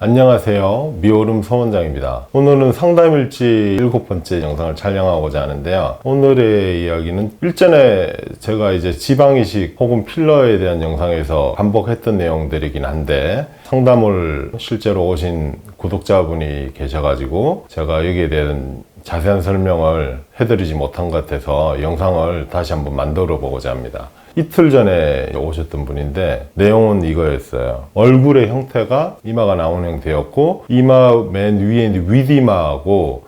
안녕하세요. 미오름 서원장입니다. 오늘은 상담일지 7번째 영상을 촬영하고자 하는데요. 오늘의 이야기는 일전에 제가 이제 지방이식 혹은 필러에 대한 영상에서 반복했던 내용들이긴 한데, 상담을 실제로 오신 구독자분이 계셔가지고 제가 여기에 대한 자세한 설명을 해드리지 못한 것 같아서 영상을 다시 한번 만들어 보고자 합니다. 이틀 전에 오셨던 분인데 내용은 이거였어요. 얼굴의 형태가 이마가 나오는 형태였고, 이마 맨 위에 있는 윗이마하고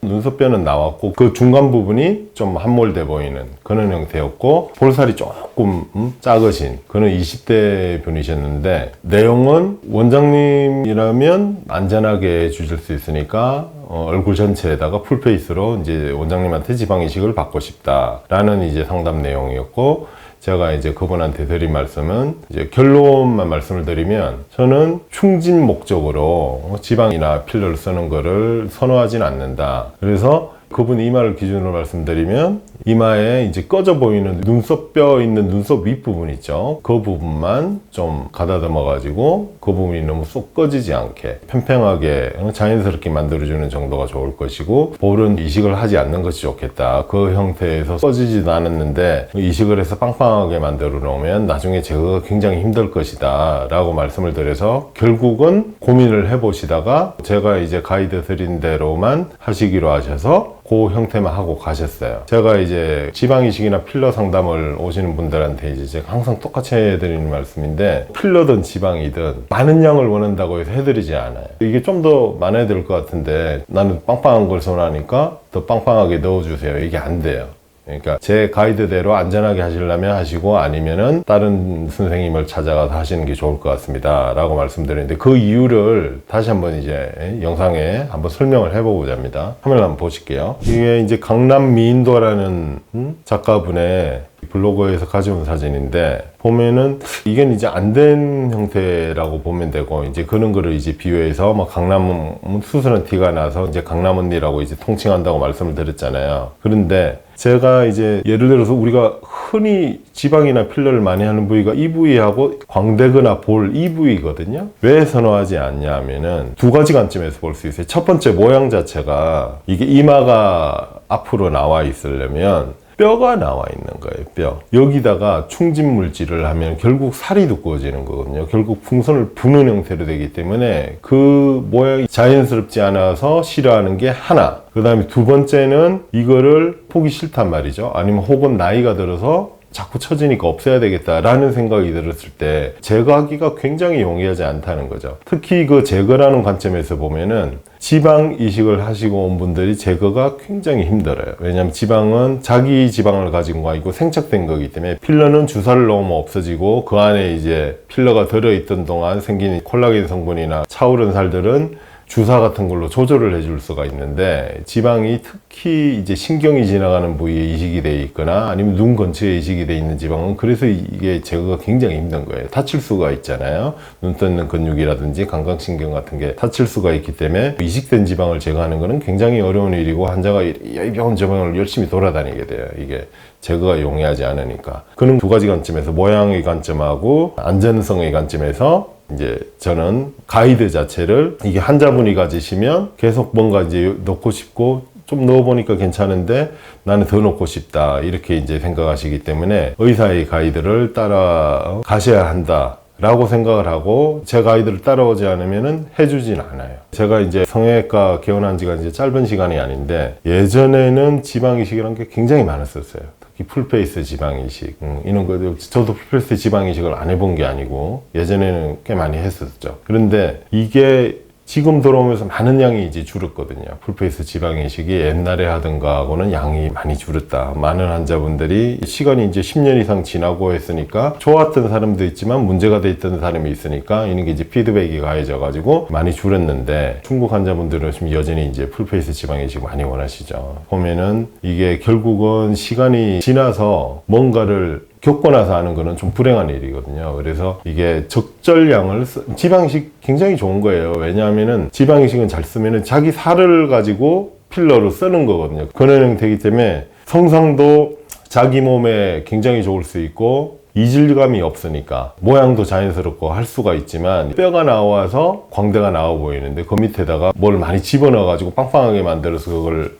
눈썹뼈는 나왔고, 그 중간 부분이 좀 함몰돼 보이는 그런 형태였고, 볼살이 조금 작으신 그런 20대 분이셨는데, 내용은 원장님이라면 안전하게 해주실 수 있으니까 얼굴 전체에다가 풀페이스로 이제 원장님한테 지방이식을 받고 싶다라는 이제 상담 내용이었고, 제가 이제 그분한테 드린 말씀은, 이제 결론만 말씀을 드리면, 저는 충진 목적으로 지방이나 필러를 쓰는 거를 선호하진 않는다. 그래서 그분 이마를 기준으로 말씀드리면, 이마에 이제 꺼져 보이는 눈썹뼈 있는 눈썹 윗부분 있죠. 그 부분만 좀 가다듬어 가지고 그 부분이 너무 쏙 꺼지지 않게 팽팽하게 자연스럽게 만들어주는 정도가 좋을 것이고, 볼은 이식을 하지 않는 것이 좋겠다. 그 형태에서 꺼지지도 않았는데 이식을 해서 빵빵하게 만들어 놓으면 나중에 제거가 굉장히 힘들 것이다 라고 말씀을 드려서, 결국은 고민을 해 보시다가 제가 이제 가이드 드린 대로만 하시기로 하셔서 그 형태만 하고 가셨어요. 제가 이제 지방이식이나 필러 상담을 오시는 분들한테 이제 제가 항상 똑같이 해드리는 말씀인데, 필러든 지방이든 많은 양을 원한다고 해서 해드리지 않아요. 이게 좀 더 많아야 될 것 같은데 나는 빵빵한 걸 선호하니까 더 빵빵하게 넣어주세요, 이게 안 돼요. 그러니까 제 가이드대로 안전하게 하시려면 하시고, 아니면은 다른 선생님을 찾아가서 하시는 게 좋을 것 같습니다 라고 말씀드렸는데, 그 이유를 다시 한번 이제 영상에 한번 설명을 해보고자 합니다. 화면을 한번 보실게요. 이게 이제 강남 미인도라는 작가분의 블로그에서 가져온 사진인데, 보면은 이건 이제 안 된 형태라고 보면 되고, 이제 그런 거를 이제 비유해서 막 강남 수술은 티가 나서 이제 강남 언니라고 이제 통칭한다고 말씀을 드렸잖아요. 그런데 제가 이제 예를 들어서 우리가 흔히 지방이나 필러를 많이 하는 부위가 이 부위하고 광대거나 볼 이 부위거든요. 왜 선호하지 않냐 하면은 두 가지 관점에서 볼 수 있어요. 첫 번째, 모양 자체가 이게 이마가 앞으로 나와 있으려면 뼈가 나와 있는 거예요, 뼈. 여기다가 충진 물질을 하면 결국 살이 두꺼워지는 거거든요. 결국 풍선을 부는 형태로 되기 때문에 그 모양이 자연스럽지 않아서 싫어하는 게 하나. 그 다음에 두 번째는 이거를 보기 싫단 말이죠. 아니면 혹은 나이가 들어서 자꾸 처지니까 없애야 되겠다라는 생각이 들었을 때 제거하기가 굉장히 용이하지 않다는 거죠. 특히 그 제거라는 관점에서 보면은 지방 이식을 하시고 온 분들이 제거가 굉장히 힘들어요. 왜냐하면 지방은 자기 지방을 가진 거 아니고 생착된 거기 때문에, 필러는 주사를 넣으면 없어지고 그 안에 이제 필러가 들어있던 동안 생긴 콜라겐 성분이나 차오른 살들은 주사 같은 걸로 조절을 해줄 수가 있는데, 지방이 특히 이제 신경이 지나가는 부위에 이식이 되어 있거나 아니면 눈 근처에 이식이 되어 있는 지방은, 그래서 이게 제거가 굉장히 힘든 거예요. 다칠 수가 있잖아요. 눈 떴는 근육이라든지 감각신경 같은 게 다칠 수가 있기 때문에 이식된 지방을 제거하는 거는 굉장히 어려운 일이고, 환자가 이 병원 저 병원을 열심히 돌아다니게 돼요. 이게 제거가 용이하지 않으니까. 그런 두 가지 관점에서, 모양의 관점하고 안전성의 관점에서 이제 저는 가이드 자체를, 이게 환자분이 가지시면 계속 뭔가 이제 넣고 싶고, 좀 넣어보니까 괜찮은데 나는 더 넣고 싶다, 이렇게 이제 생각하시기 때문에 의사의 가이드를 따라 가셔야 한다 라고 생각을 하고, 제 가이드를 따라오지 않으면 해주진 않아요. 제가 이제 성형외과 개원한 지가 이제 짧은 시간이 아닌데, 예전에는 지방이식이라는 게 굉장히 많았었어요. 특히 풀페이스 지방이식, 이런 거, 저도 풀페이스 지방이식을 안 해본 게 아니고 예전에는 꽤 많이 했었죠. 그런데 이게 지금 들어오면서 많은 양이 이제 줄었거든요. 풀페이스 지방이식이 옛날에 하던 거하고는 양이 많이 줄었다. 많은 환자분들이 시간이 이제 10년 이상 지나고 했으니까 좋았던 사람도 있지만 문제가 돼 있던 사람이 있으니까 이런 게 이제 피드백이 가해져 가지고 많이 줄었는데, 중국 환자분들은 지금 여전히 이제 풀페이스 지방이식 많이 원하시죠. 보면은 이게 결국은 시간이 지나서 뭔가를 겪고 나서 하는 거는 좀 불행한 일이거든요. 그래서 이게 적절량을 지방이식 굉장히 좋은 거예요. 왜냐하면은 지방이식은 잘 쓰면은 자기 살을 가지고 필러로 쓰는 거거든요. 근원형 되기 때문에 성상도 자기 몸에 굉장히 좋을 수 있고 이질감이 없으니까 모양도 자연스럽고 할 수가 있지만 뼈가 나와서 광대가 나와 보이는데 그 밑에다가 뭘 많이 집어넣어 가지고 빵빵하게 만들어서 그걸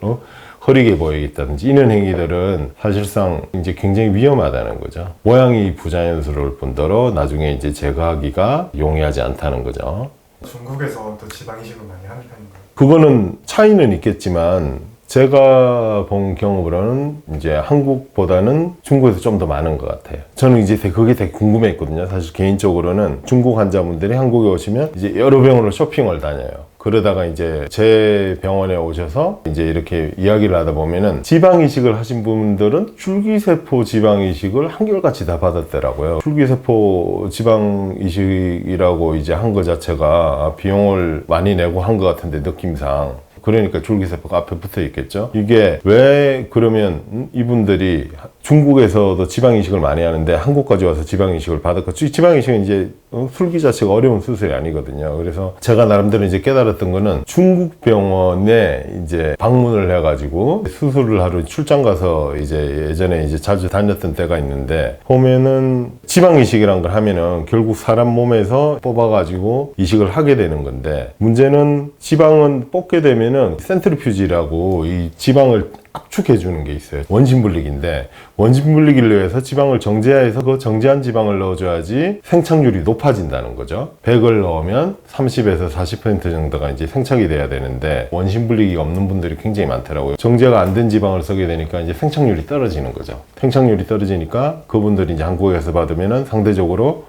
흐리게 보이겠다든지 이런 행위들은 사실상 이제 굉장히 위험하다는 거죠. 모양이 부자연스러울 뿐더러 나중에 이제 제거하기가 용이하지 않다는 거죠. 중국에서 또 지방 이식을 많이 하는 편인가요? 그거는 차이는 있겠지만 제가 본 경험으로는 이제 한국보다는 중국에서 좀 더 많은 것 같아요. 저는 이제 그게 되게 궁금했거든요. 사실 개인적으로는 중국 환자분들이 한국에 오시면 이제 여러 병원을 쇼핑을 다녀요. 그러다가 이제 제 병원에 오셔서 이제 이렇게 이야기를 하다 보면은 지방 이식을 하신 분들은 줄기세포 지방 이식을 한결같이 다 받았더라고요. 줄기세포 지방 이식이라고 이제 한 거 자체가 비용을 많이 내고 한 것 같은데 느낌상. 그러니까 줄기세포가 앞에 붙어 있겠죠. 이게 왜 그러면 이분들이 중국에서도 지방이식을 많이 하는데 한국까지 와서 지방이식을 받았고, 지방이식은 이제 술기 자체가 어려운 수술이 아니거든요. 그래서 제가 나름대로 이제 깨달았던 거는 중국 병원에 이제 방문을 해가지고 수술을 하러 출장 가서 이제 예전에 이제 자주 다녔던 때가 있는데, 보면은 지방이식이란 걸 하면은 결국 사람 몸에서 뽑아가지고 이식을 하게 되는 건데, 문제는 지방은 뽑게 되면은 센트리퓨지라고 이 지방을 압축해 주는 게 있어요. 원심 분리기인데, 원심 분리기를 위해서 지방을 정제해서 그 정제한 지방을 넣어줘야지 생착률이 높아진다는 거죠. 100을 넣으면 30에서 40% 정도가 이제 생착이 돼야 되는데 원심 분리기가 없는 분들이 굉장히 많더라고요. 정제가 안 된 지방을 쓰게 되니까 이제 생착률이 떨어지는 거죠. 생착률이 떨어지니까 그분들이 이제 한국에서 받으면은 상대적으로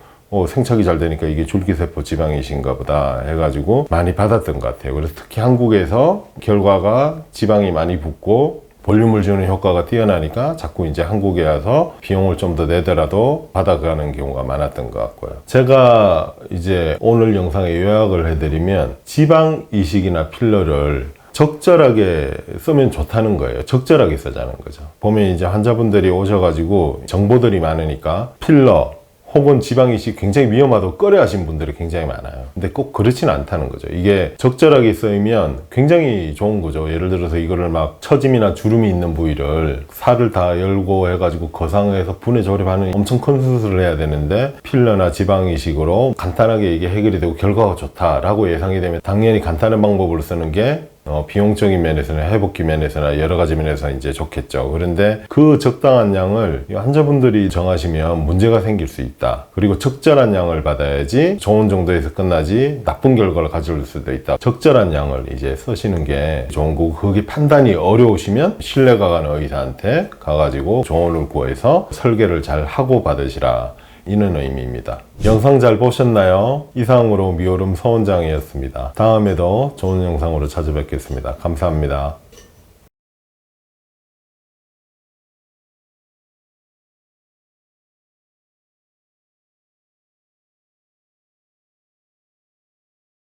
생착이 잘 되니까 이게 줄기세포 지방이신가 보다 해가지고 많이 받았던 것 같아요. 그래서 특히 한국에서 결과가 지방이 많이 붙고 볼륨을 주는 효과가 뛰어나니까 자꾸 이제 한국에 와서 비용을 좀 더 내더라도 받아가는 경우가 많았던 것 같고요. 제가 이제 오늘 영상에 요약을 해드리면 지방 이식이나 필러를 적절하게 쓰면 좋다는 거예요. 적절하게 쓰자는 거죠. 보면 이제 환자분들이 오셔가지고 정보들이 많으니까 필러 혹은 지방이식 굉장히 위험하다고 꺼려하신 분들이 굉장히 많아요. 근데 꼭 그렇지는 않다는 거죠. 이게 적절하게 쓰이면 굉장히 좋은 거죠. 예를 들어서 이거를 막 처짐이나 주름이 있는 부위를 살을 다 열고 해가지고 거상해서 분해 조립하는 엄청 큰 수술을 해야 되는데 필러나 지방이식으로 간단하게 이게 해결이 되고 결과가 좋다라고 예상이 되면 당연히 간단한 방법을 쓰는 게 비용적인 면에서나 회복기 면에서나 여러 가지 면에서 이제 좋겠죠. 그런데 그 적당한 양을 환자분들이 정하시면 문제가 생길 수 있다. 그리고 적절한 양을 받아야지 좋은 정도에서 끝나지 나쁜 결과를 가져올 수도 있다. 적절한 양을 이제 쓰시는 게 좋은 거고, 그게 판단이 어려우시면 신뢰가 가는 의사한테 가가지고 조언을 구해서 설계를 잘 하고 받으시라. 이는 의미입니다. 영상 잘 보셨나요? 이상으로 미오름 서원장이었습니다. 다음에도 좋은 영상으로 찾아뵙겠습니다. 감사합니다.